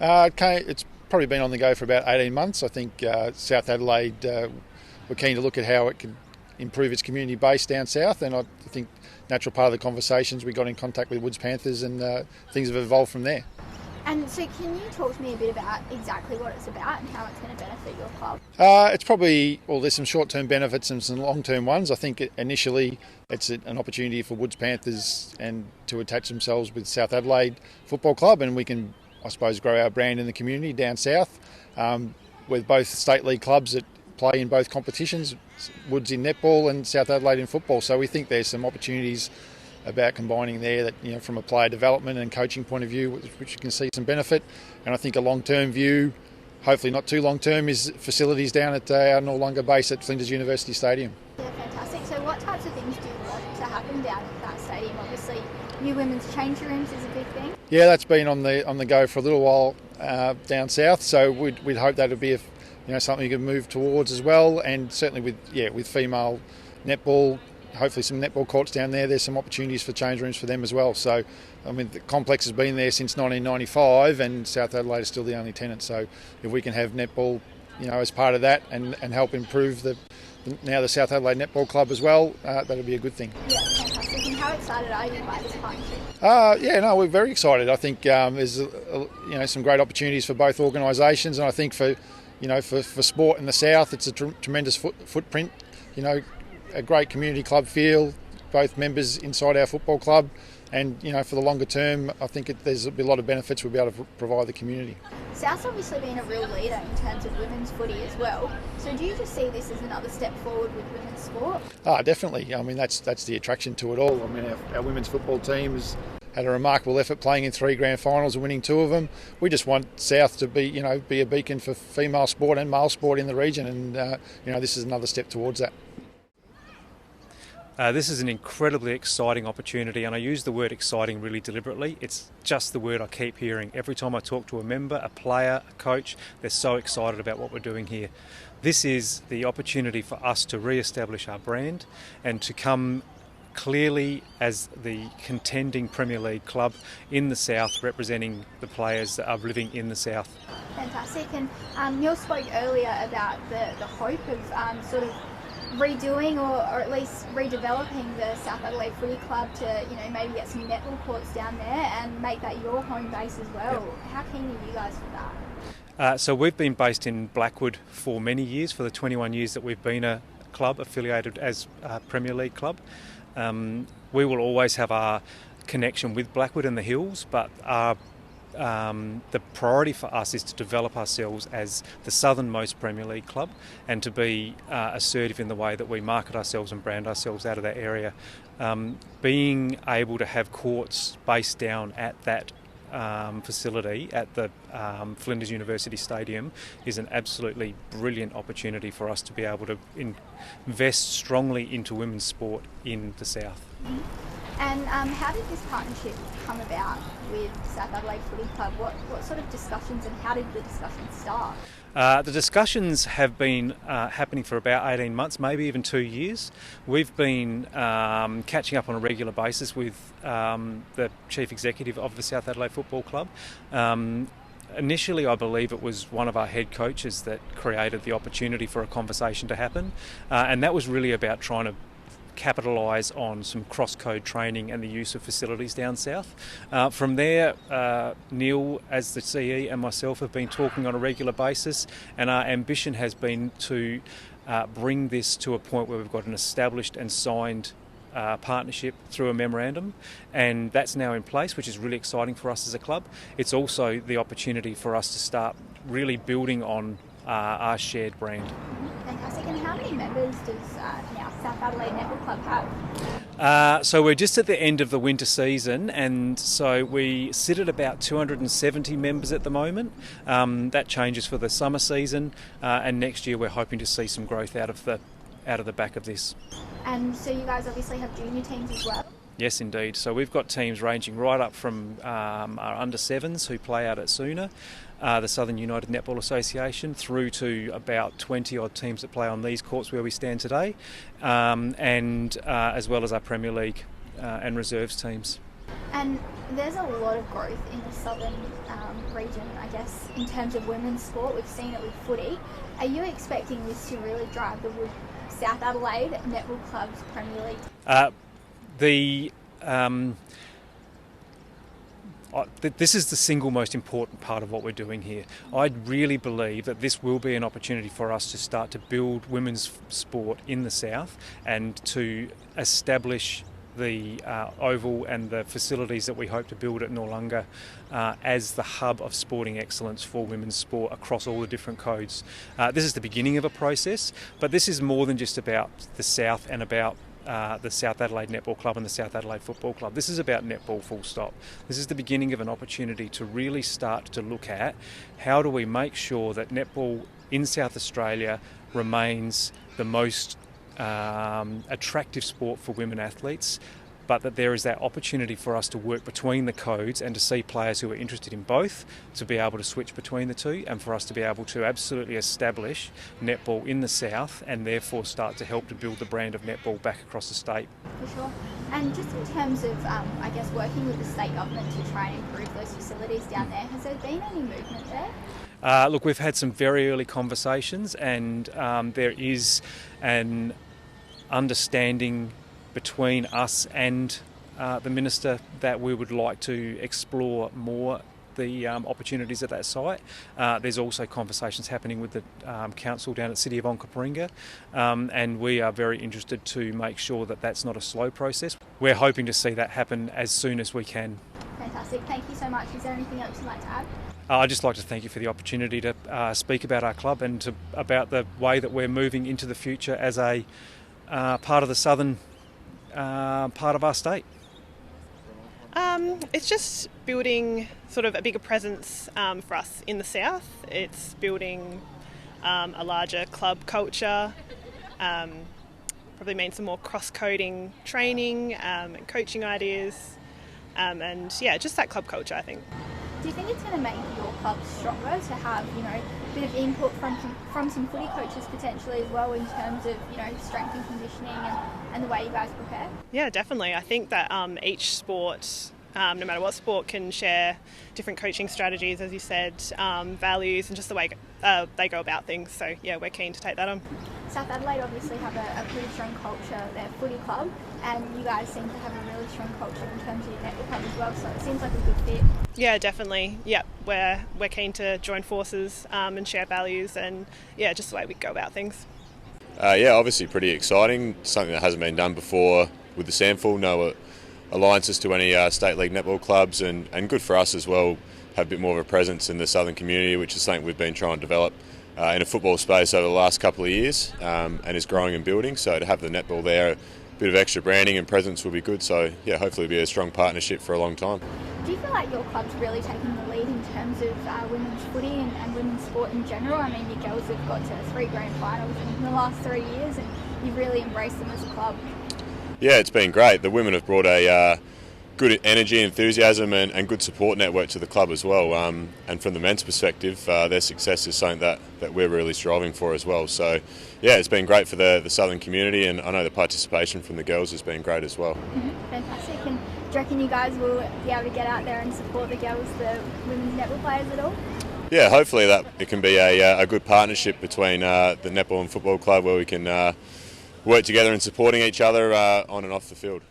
It's probably been on the go for about 18 months. I think South Adelaide were keen to look at how it could improve its community base down south, and I think natural part of the conversations we got in contact with Woods Panthers, and things have evolved from there. And so can you talk to me a bit about exactly what it's about and how it's going to benefit your club? It's probably, there's some short-term benefits and some long-term ones. I think initially it's an opportunity for Woods Panthers and to attach themselves with South Adelaide Football Club, and we can, I suppose, grow our brand in the community down south with both state league clubs that play in both competitions, Woods in netball and South Adelaide in football. So we think there's some opportunities about combining there that, from a player development and coaching point of view, which you can see some benefit. And I think a long-term view, hopefully not too long-term, is facilities down at our Noarlunga base at Flinders University Stadium. Yeah, fantastic. So what types of things do you want to happen down at that stadium? Obviously, new women's change rooms is a big thing. Yeah, that's been on the go for a little while down south. So we'd hope that would be something you can move towards as well. And certainly with female netball, hopefully some netball courts down there, there's some opportunities for change rooms for them as well. So, the complex has been there since 1995 and South Adelaide is still the only tenant. So if we can have netball, as part of that and help improve the South Adelaide Netball Club as well, that'll be a good thing. Yeah, fantastic. And how excited are you by this partnership? We're very excited. I think there's some great opportunities for both organisations, and I think for sport in the south, it's a tremendous footprint. A great community club feel, both members inside our football club, and for the longer term, I think there's a lot of benefits we'll be able to provide the community. South's obviously been a real leader in terms of women's footy as well. So do you just see this as another step forward with women's sport? Definitely. That's the attraction to it all. Our women's football team has had a remarkable effort playing in 3 grand finals and winning 2 of them. We just want South to be a beacon for female sport and male sport in the region, and this is another step towards that. This is an incredibly exciting opportunity, and I use the word exciting really deliberately. It's just the word I keep hearing. Every time I talk to a member, a player, a coach, they're so excited about what we're doing here. This is the opportunity for us to re-establish our brand and to come clearly as the contending Premier League club in the South, representing the players that are living in the South. Fantastic. And Neil spoke earlier about the hope of sort of redoing or at least redeveloping the South Adelaide Footy Club to maybe get some netball courts down there and make that your home base as well. Yep. How keen are you guys for that? So we've been based in Blackwood for many years, for the 21 years that we've been a club affiliated as a Premier League club. We will always have our connection with Blackwood and the Hills, but the priority for us is to develop ourselves as the southernmost Premier League club and to be assertive in the way that we market ourselves and brand ourselves out of that area. Being able to have courts based down at that facility at the Flinders University Stadium is an absolutely brilliant opportunity for us to be able to invest strongly into women's sport in the South. And how did this partnership come about with South Adelaide Footy Club? What sort of discussions and how did the discussions start? The discussions have been happening for about 18 months, maybe even 2 years. We've been catching up on a regular basis with the Chief Executive of the South Adelaide Football Club. Initially, I believe it was one of our head coaches that created the opportunity for a conversation to happen, and that was really about trying to capitalise on some cross-code training and the use of facilities down south. From there, Neil, as the CE, and myself have been talking on a regular basis, and our ambition has been to bring this to a point where we've got an established and signed partnership through a memorandum, and that's now in place, which is really exciting for us as a club. It's also the opportunity for us to start really building on our shared brand. Fantastic. And how many members does now South Adelaide Netball Club have? So we're just at the end of the winter season, and so we sit at about 270 members at the moment. That changes for the summer season, and next year we're hoping to see some growth out of the back of this. And so you guys obviously have junior teams as well? Yes, indeed. So we've got teams ranging right up from our under-7s who play out at Sooner, the Southern United Netball Association, through to about 20-odd teams that play on these courts where we stand today, and as well as our Premier League and reserves teams. And there's a lot of growth in the southern region, I guess, in terms of women's sport. We've seen it with footy. Are you expecting this to really drive the South Adelaide Netball Club's Premier League? This is the single most important part of what we're doing here. I really believe that this will be an opportunity for us to start to build women's sport in the south and to establish the oval and the facilities that we hope to build at Noarlunga as the hub of sporting excellence for women's sport across all the different codes. This is the beginning of a process, but this is more than just about the south and about the South Adelaide Netball Club and the South Adelaide Football Club. This is about netball full stop. This is the beginning of an opportunity to really start to look at how do we make sure that netball in South Australia remains the most attractive sport for women athletes, but that there is that opportunity for us to work between the codes and to see players who are interested in both to be able to switch between the two, and for us to be able to absolutely establish netball in the south and therefore start to help to build the brand of netball back across the state. For sure. And just in terms of, I guess, working with the state government to try and improve those facilities down there, has there been any movement there? Look, we've had some very early conversations, and there is an understanding between us and the Minister that we would like to explore more the opportunities at that site. There's also conversations happening with the council down at City of Onkaparinga, and we are very interested to make sure that that's not a slow process. We're hoping to see that happen as soon as we can. Fantastic. Thank you so much. Is there anything else you'd like to add? I'd just like to thank you for the opportunity to speak about our club and about the way that we're moving into the future as a part of the southern part of our state. It's just building sort of a bigger presence for us in the south. It's building a larger club culture, probably means some more cross-coding training and coaching ideas, and yeah, just that club culture, I think. Do you think it's going to make your club stronger to have, a bit of input from some footy coaches potentially as well in terms of, strength and conditioning and the way you guys prepare? Yeah, definitely. I think that each sport, no matter what sport, can share different coaching strategies, as you said, values and just the way they go about things. So yeah, we're keen to take that on. South Adelaide obviously have a pretty strong culture, their footy club, and you guys seem to have a really strong culture in terms of your netball club as well, so it seems like a good fit. Yeah, definitely. Yeah, we're keen to join forces and share values, and yeah, just the way we go about things. Yeah, obviously pretty exciting. Something that hasn't been done before with the SANFL. No alliances to any state league netball clubs, and good for us as well. Have a bit more of a presence in the southern community, which is something we've been trying to develop in a football space over the last couple of years, and is growing and building. So to have the netball there, a bit of extra branding and presence will be good. So yeah, hopefully it'll be a strong partnership for a long time. Do you feel like your club's really taking the lead in terms of women's footy and women's sport in general? I mean, your girls have got to 3 grand finals in the last 3 years, and you've really embraced them as a club. Yeah, it's been great. The women have brought a good energy, enthusiasm and good support network to the club as well. And from the men's perspective, their success is something that we're really striving for as well. So yeah, it's been great for the southern community, and I know the participation from the girls has been great as well. Mm-hmm. Fantastic. And do you reckon you guys will be able to get out there and support the girls, the women's netball players at all? Yeah, hopefully that it can be a good partnership between the netball and football club where we can work together in supporting each other on and off the field.